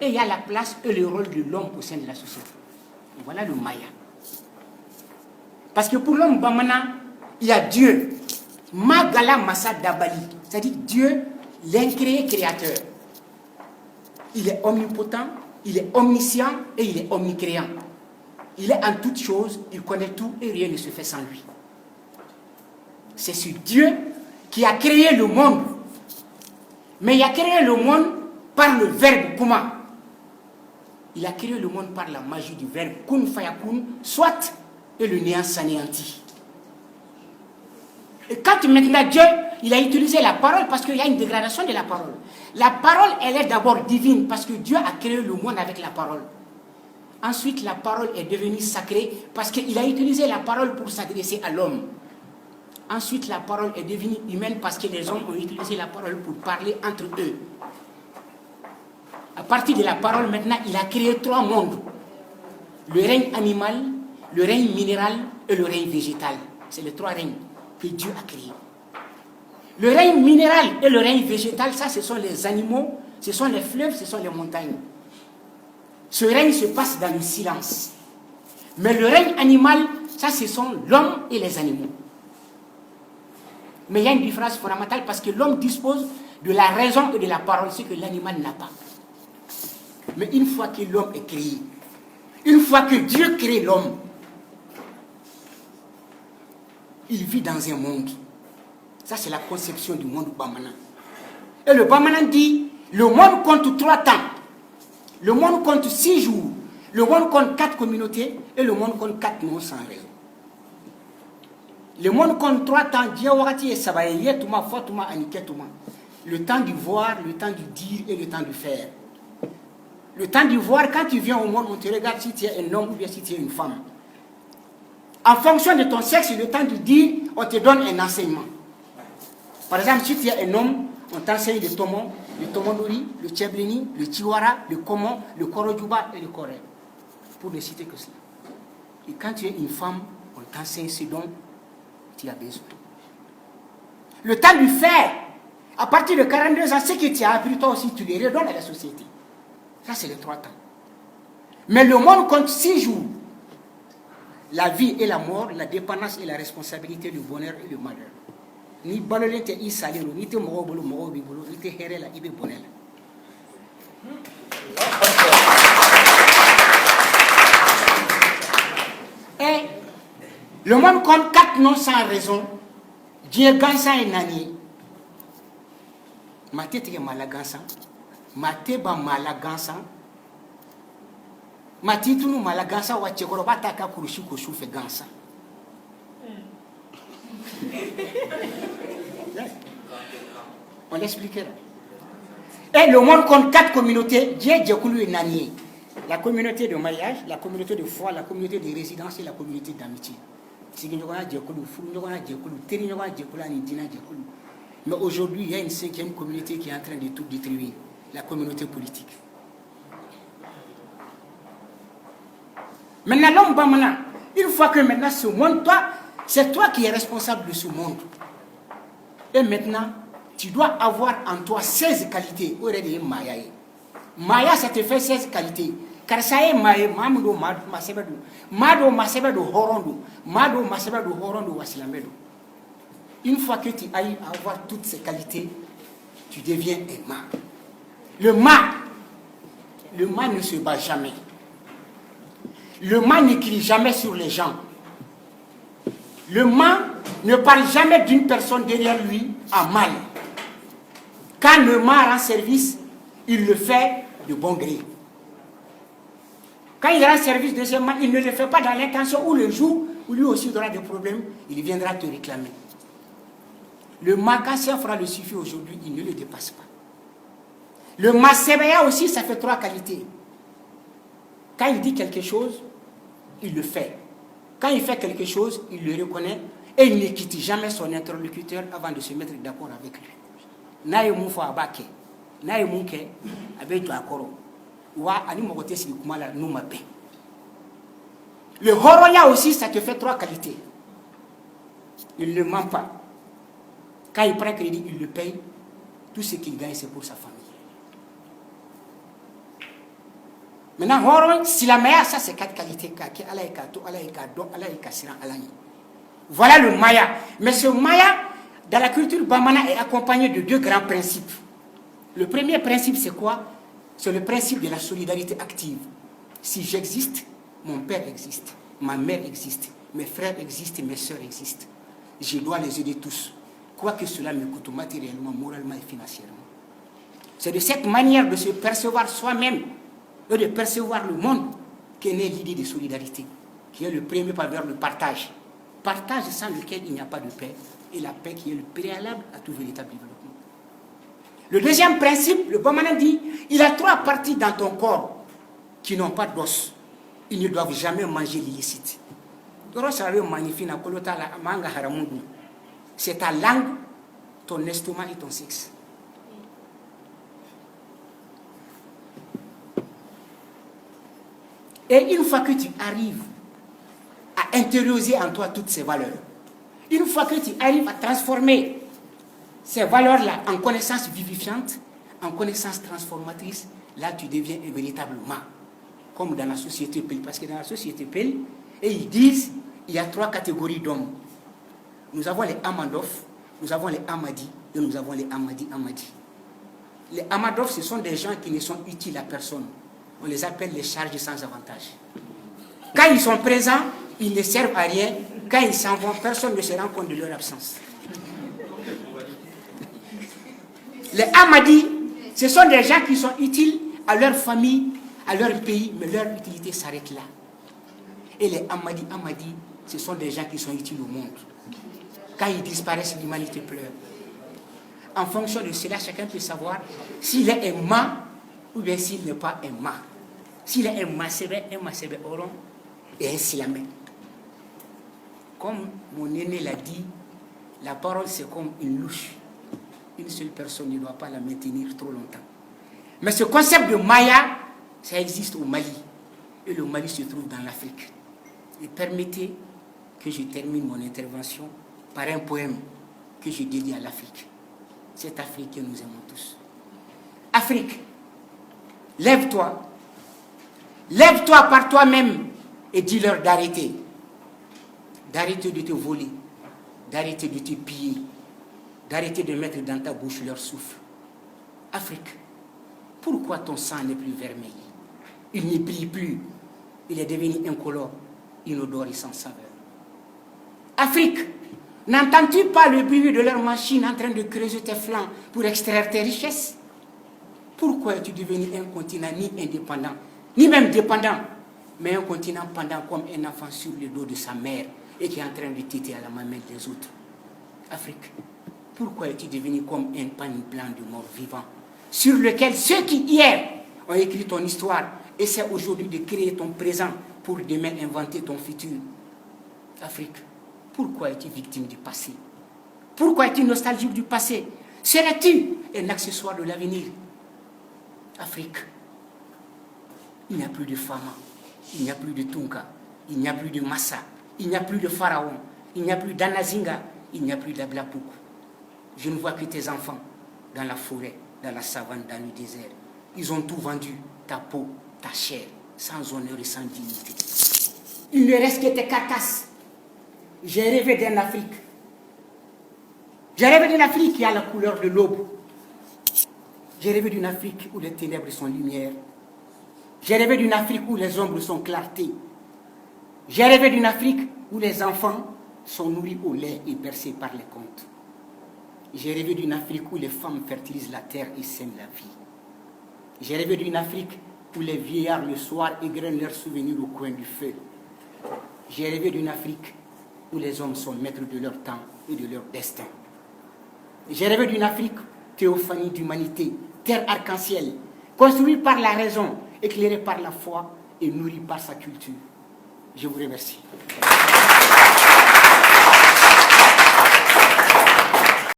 et il y a la place et le rôle de l'homme au sein de la société. Et voilà le Maya. Parce que pour l'homme Bamana, il y a Dieu. Magala Massa Dabali, c'est-à-dire Dieu, l'incréé créateur. Il est omnipotent, il est omniscient et il est omnicréant. Il est en toutes choses, il connaît tout et rien ne se fait sans lui. C'est ce Dieu qui a créé le monde. Mais il a créé le monde par le verbe Kuma. Il a créé le monde par la magie du verbe Kun Fayakun, soit et le néant s'anéantit. Et quand maintenant Dieu, il a utilisé la parole parce qu'il y a une dégradation de la parole. La parole, elle est d'abord divine parce que Dieu a créé le monde avec la parole. Ensuite, la parole est devenue sacrée parce qu'il a utilisé la parole pour s'adresser à l'homme. Ensuite, la parole est devenue humaine parce que les hommes ont utilisé la parole pour parler entre eux. À partir de la parole, maintenant, il a créé 3 mondes. Le règne animal, le règne minéral et le règne végétal. C'est les 3 règnes que Dieu a créés. Le règne minéral et le règne végétal, ça, ce sont les animaux, ce sont les fleuves, ce sont les montagnes. Ce règne se passe dans le silence. Mais le règne animal, ça, ce sont l'homme et les animaux. Mais il y a une différence fondamentale parce que l'homme dispose de la raison et de la parole, ce que l'animal n'a pas. Mais une fois que l'homme est créé, une fois que Dieu crée l'homme, il vit dans un monde. Ça, c'est la conception du monde Bamana. Et le Bamana dit, le monde compte 3 temps. Le monde compte 6 jours. Le monde compte 4 communautés. Et le monde compte 4 noms sans raison. Le monde compte 3 temps. Le temps du voir, le temps du dire et le temps du faire. Le temps du voir, quand tu viens au monde, on te regarde si tu es un homme ou bien si tu es une femme. En fonction de ton sexe, le temps du dire, on te donne un enseignement. Par exemple, si tu es un homme, on t'enseigne le tomondori, le tcheblini, le chiwara, le komon, le korojuba et le koré. Pour ne citer que cela. Et quand tu es une femme, on t'enseigne ce dont tu as besoin. Le temps du faire, à partir de 42 ans, ce que tu as appris, toi aussi, tu les redonnes à la société. Ça, c'est les 3 temps. Mais le monde compte 6 jours. La vie et la mort, la dépendance et la responsabilité, le bonheur et le malheur. Ni balolete i saliro, ni te mogo bibolo, ni te herela ibe bonela. Et le monde compte 4 noms sans raison. Dieu gansa et nani. Ma tete malagansa. Ma teba malagansa. Ma titunu malagansa wa tchekorobata ka kurushi ko shufe gansa. On l'expliquera. Et le monde compte 4 communautés. Dieu Djekoulou et Nanié. La communauté de mariage, la communauté de foi, la communauté de résidence et la communauté d'amitié. Mais aujourd'hui, il y a une 5e communauté qui est en train de tout détruire. La communauté politique. Maintenant, l'homme Bamana, une fois que maintenant ce monde, toi, c'est toi qui es responsable de ce monde. Et maintenant, tu dois avoir en toi 16 qualités. Maya, ça te fait 16 qualités. Car ça est Maya, Mamdo, Masebedo, Mado, Masebedo, Horondo, Mado, Masebedo, Horondo, Wasilamedo. Une fois que tu ailles avoir toutes ces qualités, tu deviens un mât. Le mât ne se bat jamais. Le mât ne crie jamais sur les gens. Le mât ne parle jamais d'une personne derrière lui en mal. Quand le mât rend service, il le fait de bon gré. Quand il rend service deuxièmement, il ne le fait pas dans l'intention où le jour où lui aussi il aura des problèmes, il viendra te réclamer. Le mât, quand ça fera le suffit aujourd'hui, il ne le dépasse pas. Le mât Sebea aussi, ça fait 3 qualités. Quand il dit quelque chose, il le fait. Quand il fait quelque chose, il le reconnaît et il ne quitte jamais son interlocuteur avant de se mettre d'accord avec lui. Naïe mou fa abake, naïe mou ke abejo akoro. Wa ani mokote si kumala nou mabe. Le horoya aussi, ça te fait 3 qualités. Il ne ment pas. Quand il prend crédit, il le paye. Tout ce qu'il gagne, c'est pour sa famille. Maintenant, Horon, si la Maya, ça c'est 4 qualités. Voilà le Maya. Mais ce Maya, dans la culture Bamana, est accompagné de 2 grands principes. Le premier principe, c'est quoi? C'est le principe de la solidarité active. Si j'existe, mon père existe, ma mère existe, mes frères existent, mes soeurs existent. Je dois les aider tous, quoi que cela me coûte matériellement, moralement et financièrement. C'est de cette manière de se percevoir soi-même et de percevoir le monde qu'est née l'idée de solidarité, qui est le premier pas vers le partage. Partage sans lequel il n'y a pas de paix, et la paix qui est le préalable à tout véritable développement. Le deuxième principe, le Bamana dit, il y a 3 parties dans ton corps qui n'ont pas d'os. Ils ne doivent jamais manger l'illicite. C'est ta langue, ton estomac et ton sexe. Et une fois que tu arrives à intérioriser en toi toutes ces valeurs, une fois que tu arrives à transformer ces valeurs-là en connaissances vivifiantes, en connaissances transformatrices, là tu deviens un véritable mât, comme dans la société Pel. Parce que dans la société Pel, et ils disent, il y a 3 catégories d'hommes. Nous avons les Amadof, nous avons les Amadi, et nous avons les Amadi. Les Amadof, ce sont des gens qui ne sont utiles à personne. On les appelle les charges sans avantage. Quand ils sont présents, ils ne servent à rien. Quand ils s'en vont, personne ne se rend compte de leur absence. Les Amadi, ce sont des gens qui sont utiles à leur famille, à leur pays, mais leur utilité s'arrête là. Et les Amadi, ce sont des gens qui sont utiles au monde. Quand ils disparaissent, l'humanité pleure. En fonction de cela, chacun peut savoir s'il est un mât ou bien s'il n'est pas un mât. S'il est un masebe oron et un silamé. Comme mon aîné l'a dit, la parole c'est comme une louche. Une seule personne ne doit pas la maintenir trop longtemps. Mais ce concept de Maya, ça existe au Mali. Et le Mali se trouve dans l'Afrique. Et permettez que je termine mon intervention par un poème que je dédie à l'Afrique. Cette Afrique que nous aimons tous. Afrique, lève-toi. Lève-toi par toi-même et dis-leur d'arrêter. D'arrêter de te voler. D'arrêter de te piller. D'arrêter de mettre dans ta bouche leur souffle. Afrique, pourquoi ton sang n'est plus vermeil? Il ne brille plus. Il est devenu incolore, inodore et sans saveur. Afrique, n'entends-tu pas le bruit de leurs machines en train de creuser tes flancs pour extraire tes richesses? Pourquoi es-tu devenu un continent ni indépendant, ni même dépendant, mais un continent pendant comme un enfant sur le dos de sa mère et qui est en train de téter à la mamelle des autres? Afrique, pourquoi es-tu devenu comme un pan blanc de morts vivants, sur lequel ceux qui hier ont écrit ton histoire essaient aujourd'hui de créer ton présent pour demain inventer ton futur? Afrique, pourquoi es-tu victime du passé? Pourquoi es-tu nostalgique du passé? Serais-tu un accessoire de l'avenir? Afrique, il n'y a plus de Fama, il n'y a plus de Tunka, il n'y a plus de Massa, il n'y a plus de Pharaon, il n'y a plus d'Anazinga, il n'y a plus d'Ablapouk. Je ne vois que tes enfants dans la forêt, dans la savane, dans le désert. Ils ont tout vendu, ta peau, ta chair, sans honneur et sans dignité. Il ne reste que tes carcasses. J'ai rêvé d'une Afrique. J'ai rêvé d'une Afrique qui a la couleur de l'aube. J'ai rêvé d'une Afrique où les ténèbres sont lumière. J'ai rêvé d'une Afrique où les ombres sont clarté. J'ai rêvé d'une Afrique où les enfants sont nourris au lait et bercés par les contes. J'ai rêvé d'une Afrique où les femmes fertilisent la terre et sèment la vie. J'ai rêvé d'une Afrique où les vieillards le soir égrènent leurs souvenirs au coin du feu. J'ai rêvé d'une Afrique où les hommes sont maîtres de leur temps et de leur destin. J'ai rêvé d'une Afrique, théophanie d'humanité, terre arc-en-ciel, construite par la raison, éclairée par la foi et nourrie par sa culture. Je vous remercie.